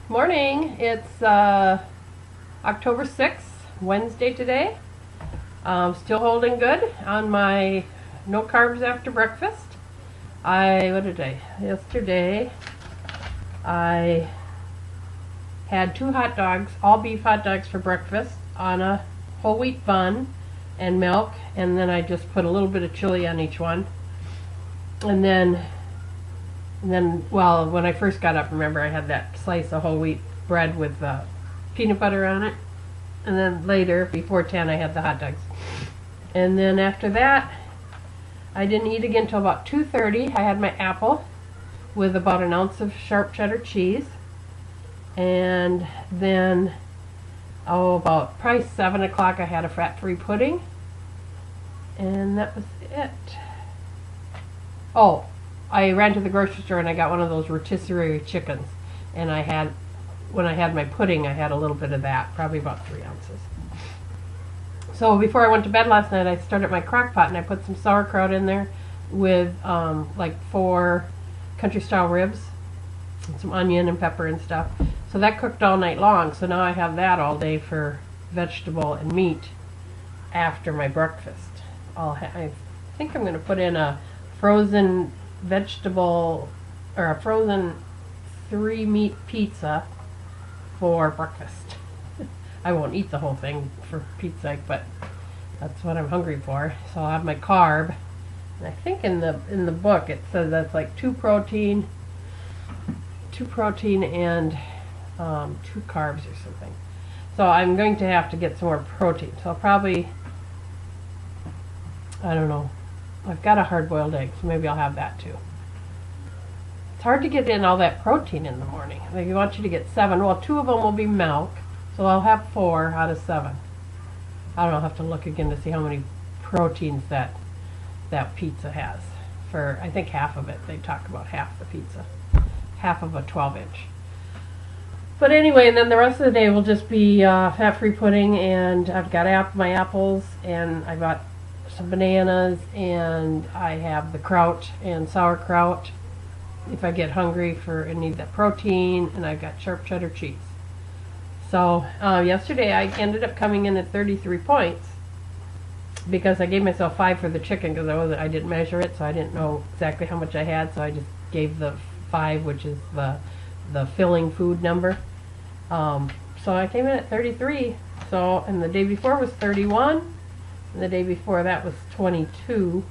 Morning. It's October 6th, Wednesday today. Still holding good on my no carbs after breakfast. Yesterday I had 2 hot dogs, all beef hot dogs for breakfast on a whole wheat bun and milk, and then I just put a little bit of chili on each one. Well, when I first got up, remember, I had that slice of whole wheat bread with peanut butter on it. And then later, before 10, I had the hot dogs. And then after that, I didn't eat again until about 2:30. I had my apple with about an ounce of sharp cheddar cheese. And then, about probably 7 o'clock, I had a fat-free pudding. And that was it. Oh, I ran to the grocery store and I got one of those rotisserie chickens. And when I had my pudding, I had a little bit of that, probably about 3 ounces. So before I went to bed last night, I started my crock pot and I put some sauerkraut in there with like 4 country-style ribs and some onion and pepper and stuff. So that cooked all night long. So now I have that all day for vegetable and meat after my breakfast. I think I'm going to put in a frozen vegetable or a frozen 3-meat pizza for breakfast. I won't eat the whole thing for Pete's sake, but that's what I'm hungry for. So I'll have my carb. And I think in the book it says that's like 2 protein and 2 carbs or something. So I'm going to have to get some more protein. So I'll probably, I don't know, I've got a hard-boiled egg, so maybe I'll have that too. It's hard to get in all that protein in the morning. They want you to get 7. Well, 2 of them will be milk, so I'll have 4 out of 7. I don't know, I'll have to look again to see how many proteins that pizza has. For, I think, half of it. They talk about half the pizza. Half of a 12-inch. But anyway, and then the rest of the day will just be fat-free pudding, and I've got my apples, and I bought some bananas, and I have the kraut and sauerkraut if I get hungry and need that protein, and I've got sharp cheddar cheese. So yesterday I ended up coming in at 33 points because I gave myself 5 for the chicken because I didn't measure it, so I didn't know exactly how much I had, so I just gave the 5, which is the filling food number. So I came in at 33. So, and the day before was 31. And the day before that was 22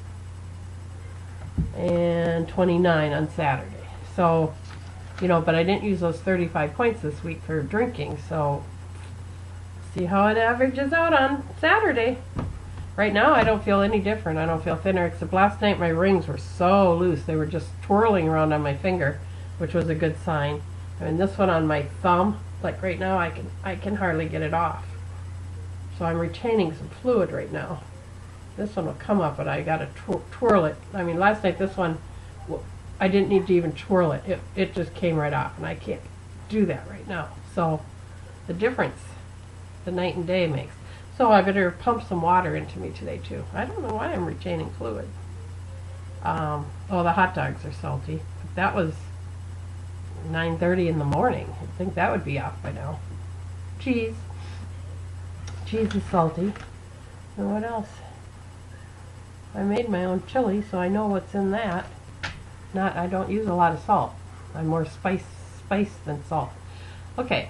and 29 on Saturday. So, but I didn't use those 35 points this week for drinking. So, see how it averages out on Saturday. Right now, I don't feel any different. I don't feel thinner, except last night my rings were so loose. They were just twirling around on my finger, which was a good sign. I mean, this one on my thumb, like right now, I can hardly get it off. So I'm retaining some fluid right now. This one will come up, but I got to twirl it. I mean, last night this one, I didn't need to even twirl it. It just came right off, and I can't do that right now. So the difference, the night and day makes. So I better pump some water into me today too. I don't know why I'm retaining fluid. Oh, the hot dogs are salty. That was 9:30 in the morning. I think that would be off by now. Cheese. Cheese is salty. And what else? I made my own chili, so I know what's in that. I don't use a lot of salt. I'm more spice than salt. Okay,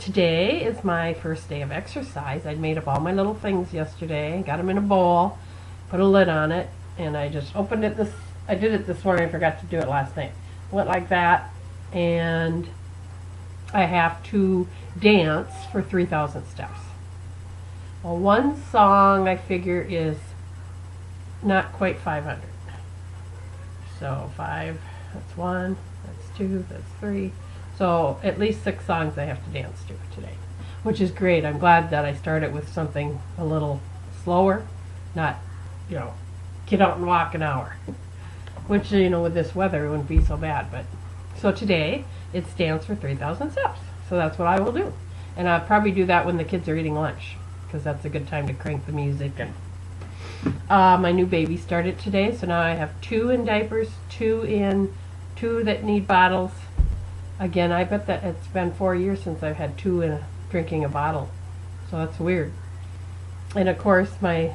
today is my first day of exercise. I made up all my little things yesterday, got them in a bowl, put a lid on it, and I just opened it I did it this morning, I forgot to do it last night. Went like that, and I have to dance for 3,000 steps. Well, one song I figure is not quite 500. So 5, that's 1, that's 2, that's 3. So at least 6 songs I have to dance to today, which is great. I'm glad that I started with something a little slower, not, get out and walk an hour, which, with this weather it wouldn't be so bad. But so today it's dance for 3,000 steps. So that's what I will do. And I'll probably do that when the kids are eating lunch, because that's a good time to crank the music. And my new baby started today, so now I have 2 in diapers, 2 that need bottles, Again, I bet that it's been 4 years since I've had two in drinking a bottle. So that's weird. And of course, my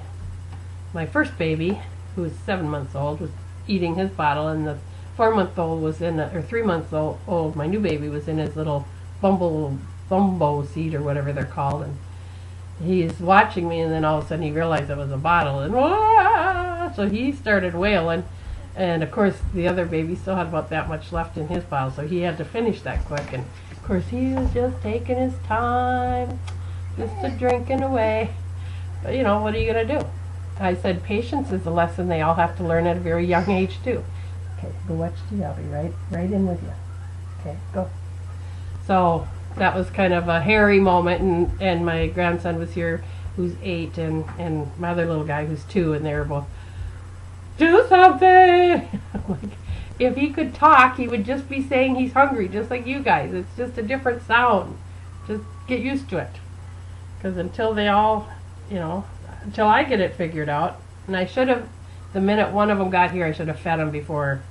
first baby, who was 7 months old, was eating his bottle, and the 4-month-old was in, or 3 months old, my new baby was in his little bumbo seat or whatever they're called, and he's watching me, and then all of a sudden he realized it was a bottle, and so he started wailing. And of course the other baby still had about that much left in his bottle, so he had to finish that quick. And of course he was just taking his time, just a drinking away. But you know, what are you going to do? I said patience is a lesson they all have to learn at a very young age too. Okay, go watch TV, I'll be right in with you. Okay, go. So that was kind of a hairy moment, and my grandson was here, who's 8, and my other little guy who's 2, and they were both, do something! Like, if he could talk, he would just be saying he's hungry, just like you guys. It's just a different sound. Just get used to it. Because until they all, you know, until I get it figured out, and I should have, the minute one of them got here, I should have fed him before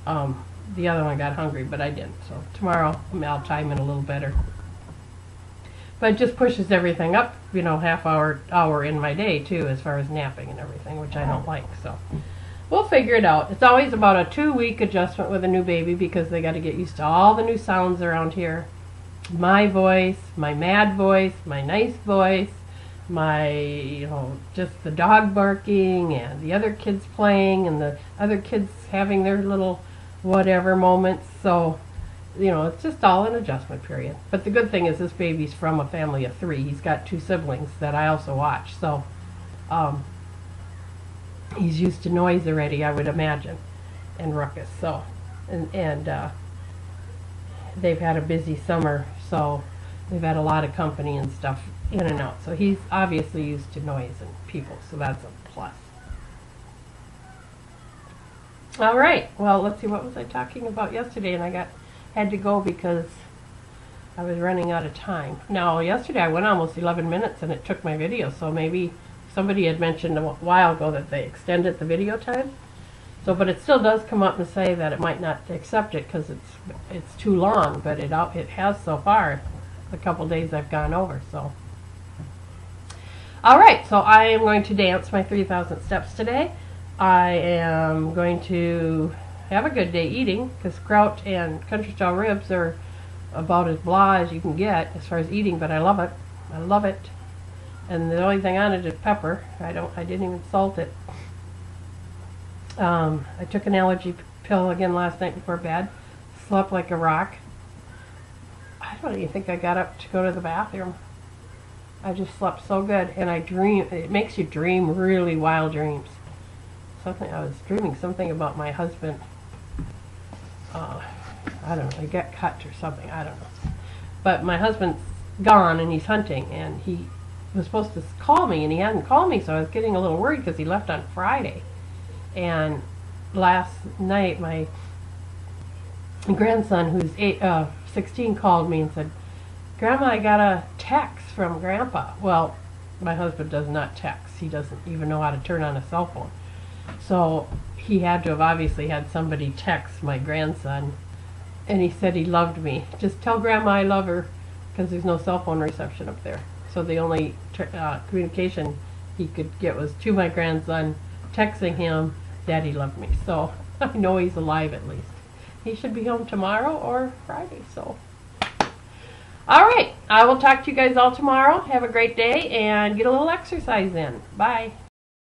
the other one got hungry, but I didn't. So tomorrow I'll time it a little better. But it just pushes everything up, you know, half hour in my day too, as far as napping and everything, which I don't like. So we'll figure it out. It's always about a 2-week adjustment with a new baby, because they got to get used to all the new sounds around here. My voice, my mad voice, my nice voice, my, you know, just the dog barking and the other kids playing and the other kids having their little whatever moments. So, you know, it's just all an adjustment period. But the good thing is this baby's from a family of 3. He's got 2 siblings that I also watch. So, he's used to noise already, I would imagine, and ruckus. So, and they've had a busy summer, so they've had a lot of company and stuff in and out. So he's obviously used to noise and people, so that's a plus. All right, well, let's see, what was I talking about yesterday? And I had to go because I was running out of time. Now, yesterday I went almost 11 minutes and it took my video, so maybe somebody had mentioned a while ago that they extended the video time. So, but it still does come up and say that it might not accept it because it's too long, but it has so far, the couple days I've gone over. So, all right, so I am going to dance my 3,000 steps today. I am going to have a good day eating, because grout and country style ribs are about as blah as you can get as far as eating, but I love it. I love it. And the only thing on it is pepper. I didn't even salt it. I took an allergy pill again last night before bed. Slept like a rock. I don't even think I got up to go to the bathroom. I just slept so good, and I dream. It makes you dream really wild dreams. I was dreaming something about my husband. I don't know. He got cut or something. I don't know. But my husband's gone, and he's hunting, and he was supposed to call me, and he hadn't called me, so I was getting a little worried because he left on Friday. And last night, my grandson, who's 16, called me and said, "Grandma, I got a text from Grandpa." Well, my husband does not text. He doesn't even know how to turn on a cell phone. So he had to have obviously had somebody text my grandson, and he said he loved me. "Just tell Grandma I love her," because there's no cell phone reception up there. So the only communication he could get was to my grandson, texting him that he loved me. So I know he's alive at least. He should be home tomorrow or Friday. So, all right, I will talk to you guys all tomorrow. Have a great day and get a little exercise in. Bye.